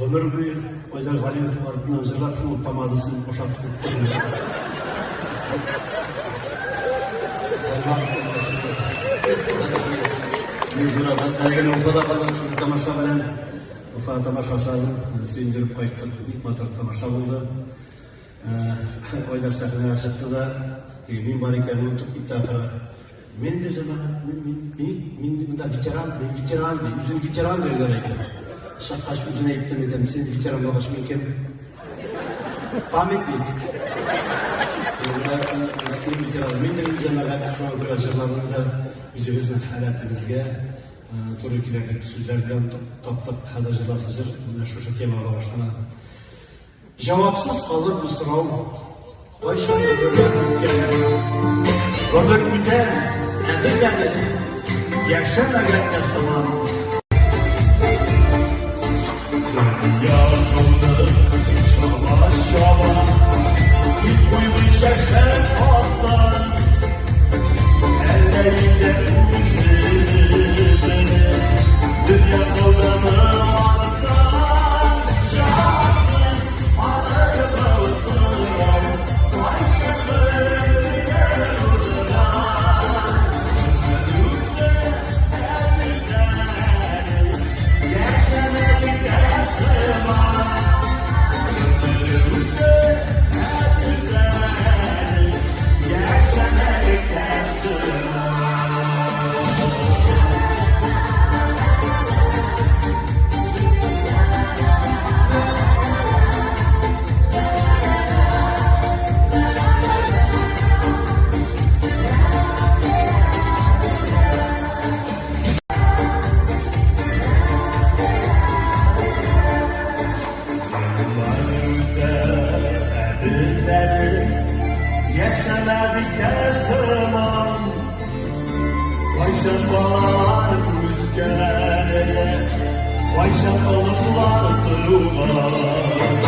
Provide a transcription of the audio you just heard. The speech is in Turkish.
Ömür boyu Özel Halil Fuarı'ndan hazırlap şu utamazısını boşaltıp tuttum. Yüzüradan ergene okula kalan şu tamaşa bilen Ufa tamaşasının sindirip kayıttık. İlk motor tamaşa oldu. Özel sahneye açıktı da min bari kendini unutup gitti ahıra. Men de zaman min da veteran diye, üzüm veteran diye gerekli. Şakaş üzüne gittim dedim, senin veteranla başımın kim? Pametlik. Men de üzerine kadar şu an arkadaşlarımızda yüzümüzün hayatımızda Türkiye'deki sözler bilen toplayıp hazırlasızdır. Şu temaga başlana. Cevapsız kalır bu sınav. Başını ömür güden, ebeden yaşamayan yasaman. Yanıldı şava şava, git uydu şaşer atlar, ellerinde uzun dünya kolunu atlar, şahsız alır bağısılar, başını yer uğrar. Yaşamak yasamak, yaşamak yasamak. Yaşamadık yasamak, vay şakalar rüzgarı, vay şakalıklar tırlar.